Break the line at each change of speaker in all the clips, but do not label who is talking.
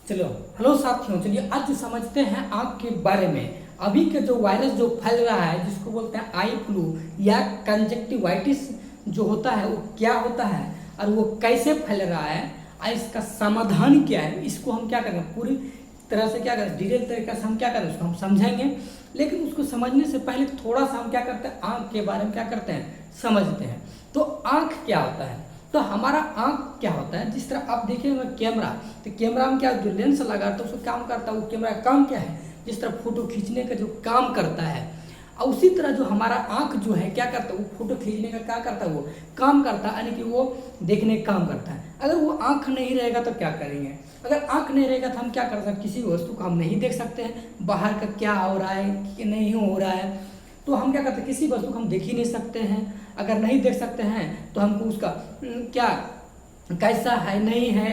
चलो हेलो साथियों, चलिए आज समझते हैं आँख के बारे में। अभी के जो वायरस जो फैल रहा है जिसको बोलते हैं आई फ्लू या कंजक्टिवाइटिस जो होता है वो क्या होता है और वो कैसे फैल रहा है और इसका समाधान क्या है, इसको हम क्या करेंगे पूरी तरह से क्या करें, डिटेल तरीके से हम क्या करें उसको हम समझेंगे। लेकिन उसको समझने से पहले थोड़ा सा हम क्या करते हैं, आँख के बारे में क्या करते हैं, समझते हैं। तो आँख क्या होता है, तो हमारा आँख क्या होता है, जिस तरह आप देखेंगे कैमरा, तो कैमरा में क्या जो लेंस लगा तो उसको काम करता है, वो कैमरा का काम क्या है, जिस तरह फोटो खींचने का जो काम करता है। और उसी तरह जो हमारा आँख जो है क्या करता है, वो फोटो खींचने का क्या करता है, वो काम करता है, यानी कि वो देखने का काम करता है। अगर वो आँख नहीं रहेगा तो क्या करेंगे, अगर आँख नहीं रहेगा तो हम क्या कर सकते हैं, किसी वस्तु को हम नहीं देख सकते हैं, बाहर का क्या हो रहा है कि नहीं हो रहा है। तो हम क्या करते हैं, किसी वस्तु को हम देख ही नहीं सकते हैं। अगर नहीं देख सकते हैं तो हमको उसका क्या कैसा है, नहीं है,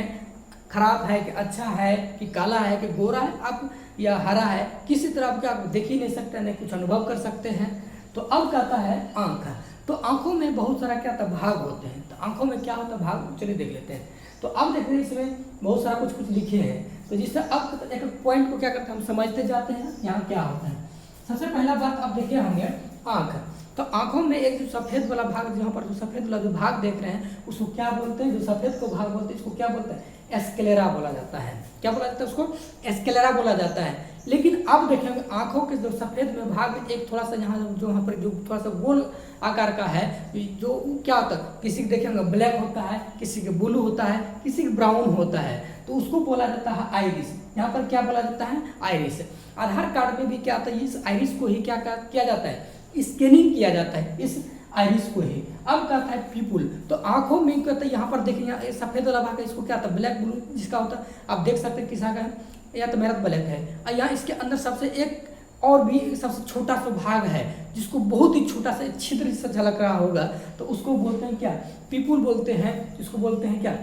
खराब है कि अच्छा है कि काला है कि गोरा है आप या हरा है, किसी तरह आप क्या देख ही नहीं सकते, नहीं कुछ अनुभव कर सकते हैं। तो अब कहता है आँख। तो आँखों में बहुत सारा क्या होता है, भाग होते हैं। तो आँखों में क्या होता है, भाग, चलिए देख लेते हैं। तो अब देखते हैं इसमें बहुत सारा कुछ लिखे हैं। तो जिससे अब एक पॉइंट को क्या करते हैं, हम समझते जाते हैं यहाँ क्या होता है। सबसे पहला बात आप देखे होंगे आँख। तो आंखों में एक जो सफेद वाला भाग, जहाँ पर जो सफेद वाला जो भाग देख रहे हैं उसको क्या बोलते हैं, जो सफेद को भाग बोलते हैं इसको क्या बोलते हैं, एस्क्लेरा बोला जाता है। क्या बोला जाता है, उसको एस्क्लेरा बोला जाता है। लेकिन अब देखेंगे आंखों के जो सफेद में भाग एक थोड़ा सा यहाँ पर जो थोड़ा सा गोल आकार का है, जो क्या होता है, किसी के देखेंगे ब्लैक होता है, किसी के ब्लू होता है, किसी के ब्राउन होता है, तो उसको बोला जाता है आइरिस। यहाँ पर क्या बोला जाता है, आइरिस। आधार कार्ड में भी क्या होता है, इस आइरिस को ही क्या किया जाता है, स्कैनिंग किया जाता है इस आइरिस को ही। अब कहता है पीपुल। तो आंखों में कहता है, यहाँ पर देखिए सफेद वाला भाग है, इसको क्या होता है, ब्लैक ब्लू जिसका होता है, आप देख सकते हैं किसा का है, या तो मेरा ब्लैक है। और यहाँ इसके अंदर सबसे एक और भी सबसे छोटा सा भाग है जिसको बहुत ही छोटा सा छिद्र से झलक रहा होगा, तो उसको बोलते हैं क्या, पीपुल बोलते हैं। इसको बोलते हैं क्या,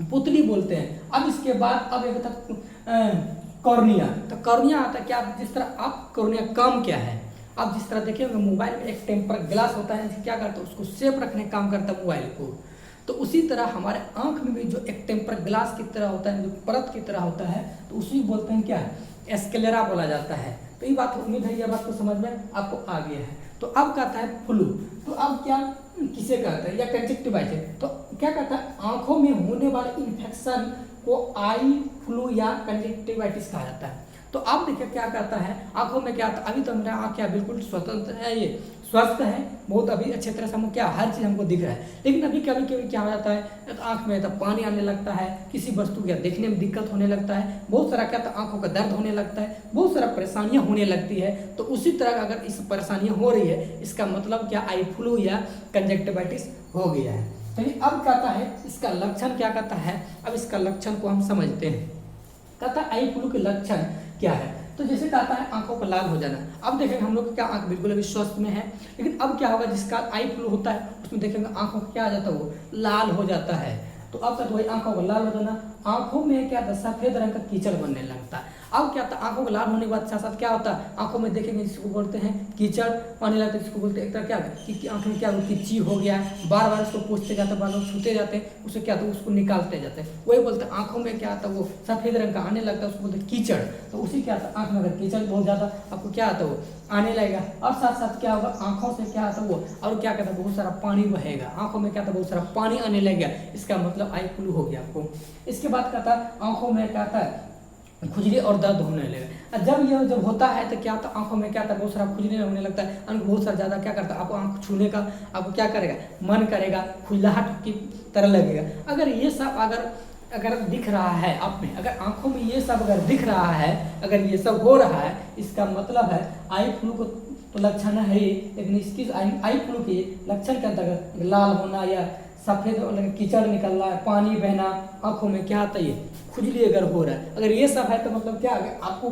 पुतली बोलते हैं। अब इसके बाद अब एक कॉर्निया। तो कॉर्निया आता है क्या, जिस तरह आप कॉर्निया काम क्या है, अब जिस तरह देखिए मोबाइल में एक टेम्पर ग्लास होता है, क्या करता है, उसको सेफ रखने का काम करता है मोबाइल को। तो उसी तरह हमारे आंख में भी जो एक टेम्पर ग्लास की तरह होता है, जो परत की तरह होता है, तो उसी बोलते हैं क्या, एस्क्लेरा बोला जाता है। तो ये बात उम्मीद है, यह बात को समझ में आपको आ गया है। तो अब कहता है फ्लू। तो अब क्या किसे कहता है, या कंजक्टिवाइटिस। तो क्या कहता है, आंखों में होने वाले इन्फेक्शन को आई फ्लू या कंजक्टिवाइटिस कहा जाता है। तो अब देखिए क्या कहता है, आंखों में क्या आता है, अभी तो मेरा आँख क्या बिल्कुल स्वतंत्र है, ये स्वस्थ है बहुत, अभी अच्छे तरह से हमको क्या हर चीज़ हमको दिख रहा है। लेकिन अभी कभी कभी क्या हो जाता है, तो आँख में तो पानी आने लगता है, किसी वस्तु को देखने में दिक्कत होने लगता है, बहुत सारा क्या, तो आँखों का दर्द होने लगता है, बहुत सारा परेशानियाँ होने लगती है। तो उसी तरह अगर इस परेशानियाँ हो रही है, इसका मतलब क्या, आई फ्लू या कंजक्टिवाइटिस हो गया है। चलिए अब कहता है इसका लक्षण क्या कहता है, अब इसका लक्षण को हम समझते हैं। कहता है आई फ्लू के लक्षण क्या है। तो जैसे कहता है आंखों पर लाल हो जाना। अब देखेंगे हम लोग क्या आंख बिल्कुल अभी स्वस्थ में है, लेकिन अब क्या होगा, जिसका आई फ्लू होता है उसमें देखेंगे आंखों का क्या आ जाता है, वो लाल हो जाता है। तो अब तक वही आंखों का लाल हो जाना, आंखों में क्या था, सफेद रंग का कीचड़ बनने लगता है। अब क्या था, आंखों का लाल होने के बाद साथ साथ क्या होता है, आंखों में देखेंगे जिसको बोलते हैं कीचड़ आने लगता है, जिसको बोलते हैं एक तरह क्या कि आंख में क्या किच्ची हो गया, बार बार उसको पूछते जाते हैं, बार बार छूते जाते हैं, उससे क्या, तो उसको निकालते जाते हैं। वही बोलते हैं आंखों में क्या आता है, वो सफेद रंग का आने लगता है, उसको बोलते हैं कीचड़। तो उसी क्या आता है, आंख में अगर कीचड़ बहुत ज्यादा आपको क्या आता है, वो आने लगेगा। और साथ साथ क्या होगा, आंखों से क्या आता है वो, और क्या कहता है, बहुत सारा पानी बहेगा, आंखों में क्या था, बहुत सारा पानी आने लगेगा, इसका मतलब आई फ्लू हो गया आपको। इसके बाद कहता है आंखों में क्या आता है, खुजली और दर्द होने लगेगा। जब होता है तो क्या होता है, आंखों में क्या होता है, बहुत सारा खुजली होने लगता है, अंक बहुत सारा ज़्यादा क्या करता है, आपको आंख छूने का आपको क्या करेगा, मन करेगा, खुजलाहट की तरह लगेगा। अगर ये सब अगर दिख रहा है आप में, अगर आंखों में ये सब अगर दिख रहा है, अगर ये सब हो रहा है, इसका मतलब है आई फ्लू को तो लक्षण है ही, लेकिन इसकी आई फ्लू के लक्षण के अंतर्गत लाल होना या सफेद कीचड़ निकलना, पानी बहना, आंखों में क्या आता है, ये खुजली अगर हो रहा है, अगर ये सब है तो मतलब क्या है, आपको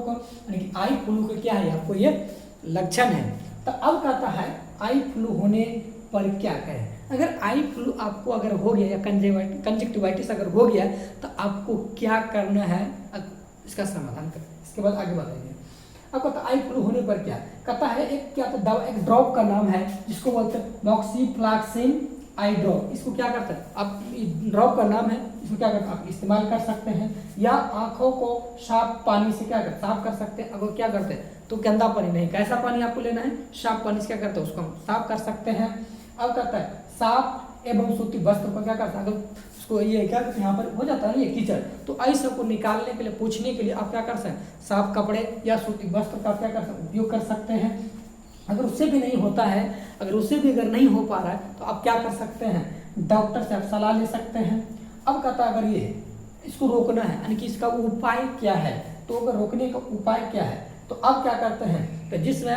आई फ्लू का क्या है, आपको ये लक्षण है। तो अब कहता है आई फ्लू होने पर क्या करें। अगर आई फ्लू आपको अगर हो गया या कंजक्टिवाइटिस अगर हो गया तो आपको क्या करना है, इसका समाधान करें। इसके बाद आगे बताइए। अब कहता है आई फ्लू होने पर क्या कहता है, एक क्या दवा, एक ड्रॉप का नाम है जिसको बोलते हैं मॉक्सीफ्लॉक्सिन आई ड्रॉप, इसको क्या करते हैं आप, ड्रॉप का नाम है, इसको क्या करते हैं आप इस्तेमाल कर सकते हैं, या आंखों को साफ पानी से क्या करते साफ कर सकते हैं। अगर क्या करते हैं तो गंदा पानी नहीं, कैसा पानी आपको लेना है, साफ पानी से क्या करते हैं उसको हम साफ कर सकते हैं। अब कहता है साफ एवं सूती वस्त्र को क्या करता है, अगर उसको ये क्या करते हैं यहाँ पर हो जाता है ये कीचड़, तो ऐसा को निकालने के लिए पोंछने के लिए आप क्या कर सकते हैं साफ कपड़े या सूती वस्त्र का क्या कर सकते हैं उपयोग कर सकते हैं। अगर उससे भी नहीं होता है, अगर उससे भी अगर नहीं हो पा रहा है तो आप क्या कर सकते हैं डॉक्टर से आप सलाह ले सकते हैं। अब कहता है अगर ये इसको रोकना है यानी कि इसका उपाय क्या है, तो अगर रोकने का उपाय क्या है तो अब क्या करते हैं कि जिसमें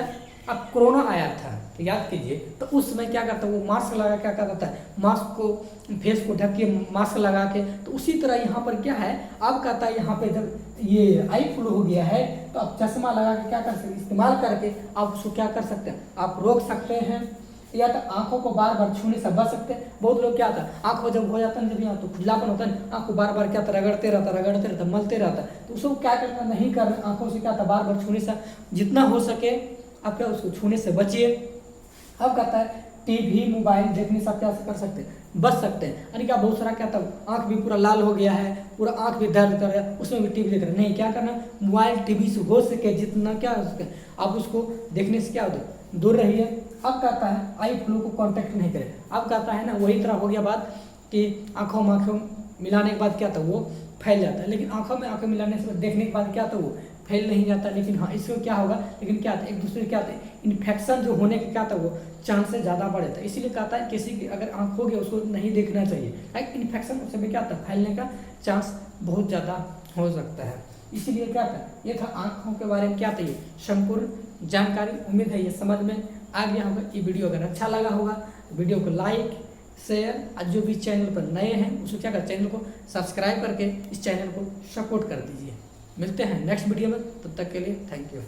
अब कोरोना आया था तो याद कीजिए, तो उस समय क्या करता है वो मास्क लगा क्या करता है, मास्क को फेस को ढक के मास्क लगा के, तो उसी तरह यहाँ पर क्या है अब कहता है यहाँ पे जब ये आई फ्लू हो गया है तो आप चश्मा लगा के क्या कर सकते इस्तेमाल करके आप उसको क्या कर सकते हैं आप रोक सकते हैं, या तो आंखों को बार बार छूने से बच सकते हैं। बहुत लोग क्या होता है आंखों जब हो जाता है जब यहाँ तो खुजलापन होता है, आंख को बार बार क्या रगड़ते रहता मलते रहता है, तो उसको क्या करना नहीं करना, आंखों से क्या था बार बार छूने से जितना हो सके आप क्या उसको छूने से बचिए। अब कहता है टीवी मोबाइल देखने से आप क्या कर सकते हैं बच सकते हैं, यानी क्या बहुत सारा क्या था आंख भी पूरा लाल हो गया है, पूरा आंख भी दर्द कर रहा है, उसमें भी टीवी देख रहे नहीं, क्या करना मोबाइल टीवी से हो सके जितना क्या हो सके आप उसको देखने से क्या होता दूर रहिए। अब कहता है आई फ्लू को कांटेक्ट नहीं करें। अब कहता है ना वही तरह हो गया बात कि आंखों में आंखों मिलाने के बाद क्या था वो फैल जाता है, लेकिन आंखों में आंखें मिलाने से देखने के बाद क्या था वो फैल नहीं जाता, लेकिन हाँ इसको क्या होगा, लेकिन क्या था एक दूसरे क्या था इन्फेक्शन जो होने के क्या था वो चांसेस ज़्यादा बढ़ जाता है। इसीलिए कहता है किसी की अगर आंख हो गया उसको नहीं देखना चाहिए, इन्फेक्शन उससे भी क्या था फैलने का चांस बहुत ज़्यादा हो सकता है। इसीलिए क्या था ये था आंखों के बारे में क्या था ये संपूर्ण जानकारी। उम्मीद है ये समझ में आ गया होगा। ये वीडियो अगर अच्छा लगा होगा वीडियो को लाइक शेयर, और जो भी चैनल पर नए हैं उसको क्या कर चैनल को सब्सक्राइब करके इस चैनल को सपोर्ट कर दीजिए। मिलते हैं नेक्स्ट वीडियो में, तब तक के लिए थैंक यू।